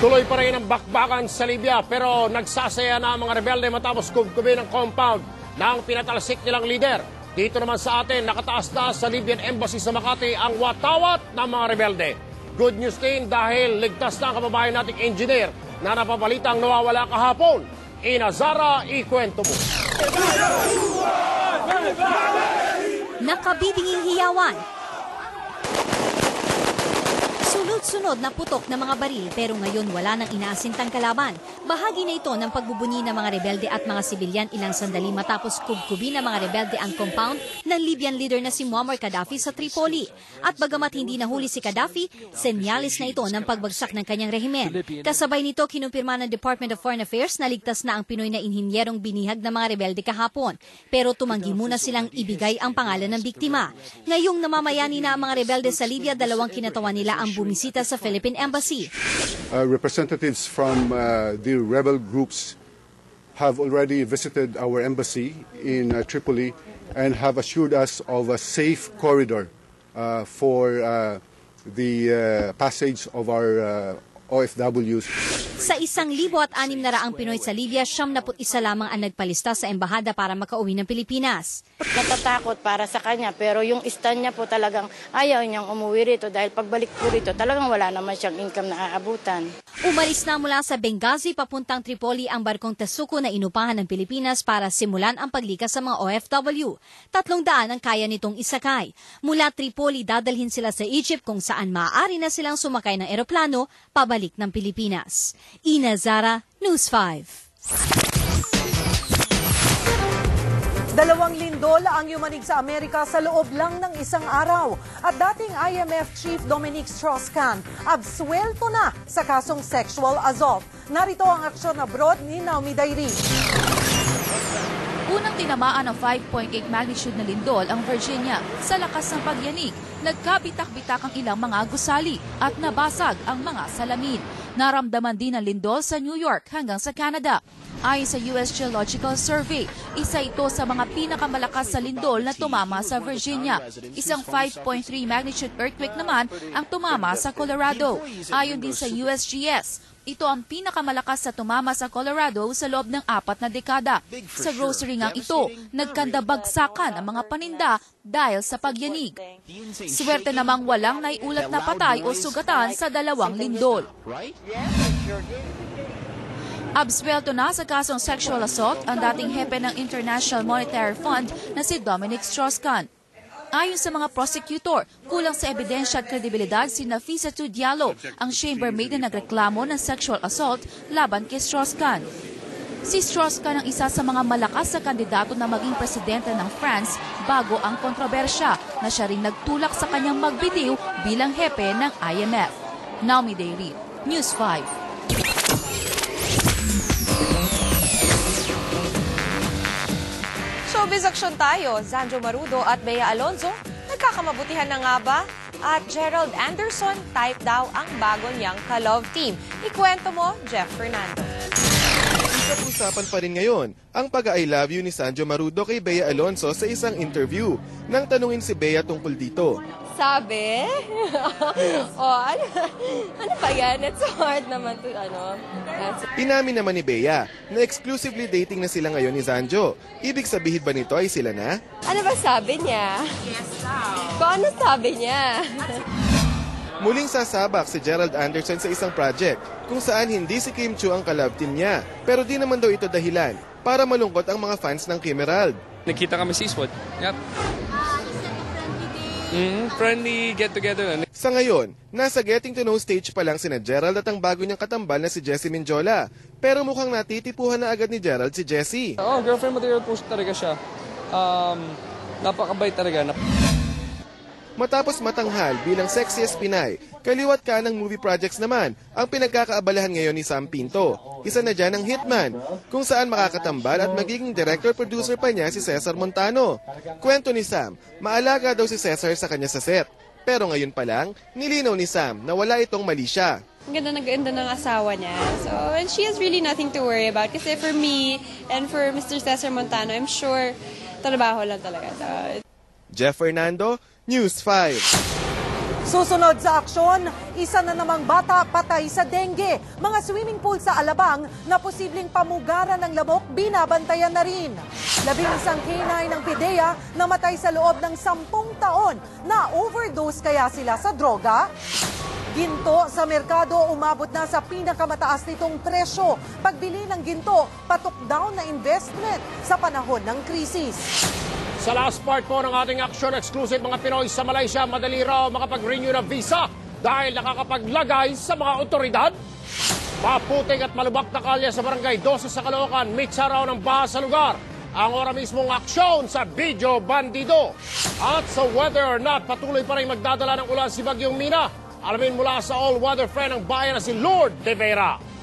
Tuloy pa rin ang bakbakan sa Libya pero nagsasaya na ang mga rebelde matapos kubkubin ang compound ng pinatalsik nilang leader. Dito naman sa atin, nakataas na sa Libyan Embassy sa Makati ang watawat ng mga rebelde. Good news din dahil ligtas na ang kababayan nating engineer na napapalitang nawawala kahapon. Ina Zara, ikwento mo. Nakabibinging hiyawan. Sunod-sunod na putok ng mga baril pero ngayon wala nang inaasintang kalaban. Bahagi na ito ng pagbubunyi ng mga rebelde at mga sibilyan ilang sandali matapos kubkubin ng mga rebelde ang compound ng Libyan leader na si Muammar Gaddafi sa Tripoli. At bagamat hindi nahuli si Gaddafi, senyalis na ito ng pagbagsak ng kanyang rehimen. Kasabay nito, kinumpirma ng Department of Foreign Affairs na ligtas na ang Pinoy na inhinyerong binihag ng mga rebelde kahapon. Pero tumanggi muna silang ibigay ang pangalan ng biktima. Ngayong namamayani na ang mga rebelde sa Libya, dalawang kinatawan nila ang bumisita sa Philippine Embassy. Representatives from the rebel groups have already visited our embassy in Tripoli and have assured us of a safe corridor for the passage of our OFWs. Sa 1,600 Pinoy sa Libya, 71 lamang ang nagpalista sa embahada para makauwi ng Pilipinas. Natatakot para sa kanya pero yung stand niya po talagang ayaw niyang umuwi rito dahil pagbalik po rito talagang wala naman siyang income na aabutan. Umalis na mula sa Benghazi papuntang Tripoli ang barkong Tasuko na inupahan ng Pilipinas para simulan ang paglikas sa mga OFW. 300 ang kaya nitong isakay. Mula Tripoli dadalhin sila sa Egypt kung saan maaari na silang sumakay ng eroplano pabalik ng Pilipinas. Ina Zara, News 5. 2 lindol ang yumanig sa Amerika sa loob lang ng isang araw. At dating IMF Chief Dominic Strauss-Kahn, absuelto na sa kasong sexual assault. Narito ang aksyon abroad ni Naomi Dayri. Unang tinamaan ng 5.8 magnitude na lindol ang Virginia. Sa lakas ng pagyanig, nagkabitak-bitak ang ilang mga gusali at nabasag ang mga salamin. Naramdaman din ang lindol sa New York hanggang sa Canada. Ayon sa US Geological Survey, isa ito sa mga pinakamalakas sa lindol na tumama sa Virginia. Isang 5.3 magnitude earthquake naman ang tumama sa Colorado. Ayon din sa USGS, ito ang pinakamalakas sa tumama sa Colorado sa loob ng 4 na dekada. Sa grocery ngang ito, nagkandabagsakan ang mga paninda dahil sa pagyanig. Swerte namang walang naiulat na patay o sugatan sa 2 lindol. Absuelto na sa kasong sexual assault ang dating hepe ng International Monetary Fund na si Dominic Strauss-Kahn. Ayon sa mga prosecutor, kulang sa ebidensya at kredibilidad si Nafisa Diallo, ang chambermaid na nagreklamo ng sexual assault laban kay Strauss-Kahn. Si Strauss-Kahn ang isa sa mga malakas sa kandidato na maging presidente ng France bago ang kontrobersya na siya ring nagtulak sa kanyang magbitiw bilang hepe ng IMF. Naomi Dayri, News 5. Showbiz aksyon tayo. Zanjo Marudo at Bea Alonzo, nagkakamabutihan na nga ba? At Gerald Anderson, type daw ang bago niyang ka-love team. Ikwento mo, Jeff Fernando. Usap-usapan pa rin ngayon ang pag-I love you ni Zanjo Marudo kay Bea Alonzo sa isang interview. Nang tanungin si Bea tungkol dito. Sabi? Ano ba yan? It's so hard naman to, Inamin naman ni Bea na exclusively dating na sila ngayon ni Zanjo. Ibig sabihin ba nito ay sila na? Ano ba sabi niya? Yes, Kung ano sabi niya? Muling sasabak si Gerald Anderson sa isang project kung saan hindi si Kim Chiu ang ka-love team niya. Pero di naman daw ito dahilan para malungkot ang mga fans ng Kim Emerald. Nakita kami sa Eastwood. Yep. Friendly get-together. Sa ngayon, nasa getting to know stage pa lang sina Gerald at ang bago niyang katambal na si Jessie Minjola. Pero mukhang natitipuhan na agad ni Gerald si Jessie. Girlfriend material po talaga siya. Napakabait talaga. Matapos matanghal bilang sexiest Pinay, kaliwat ka ng movie projects naman ang pinagkakaabalahan ngayon ni Sam Pinto. Isa na dyan ang Hitman, kung saan makakatambal at magiging director-producer pa niya si Cesar Montano. Kwento ni Sam, maalaga daw si Cesar sa kanya sa set. Pero ngayon pa lang, nilinaw ni Sam na wala itong mali siya. Ang ganda ng asawa niya. So, and she has really nothing to worry about. Kasi for me and for Mr. Cesar Montano, I'm sure trabaho lang talaga. Jeff Fernando, News 5. Susunod sa aksyon, isa na namang bata patay sa dengue. Mga swimming pool sa Alabang na posibleng pamugaran ng lamok binabantayan na rin. 11 K9 ng PIDEA namatay sa loob ng 10 taon. Na overdose kaya sila sa droga? Ginto sa merkado umabot na sa pinakamataas nitong presyo. Pagbili ng ginto, patok down na investment sa panahon ng krisis. Sa last part po ng ating action exclusive, mga Pinoy sa Malaysia, madali raw makapag-renew ng visa dahil nakakapaglagay sa mga otoridad. Maputing at malubak na kalye sa barangay 12 sa Caloocan, mitsa raw ng baha sa lugar. Ang ora mismong aksyon sa Video Bandido. At sa weather or not, patuloy pa rin magdadala ng ulan si Bagyong Mina. Alamin mula sa all-weather friend ng bayan na si Lord De Vera.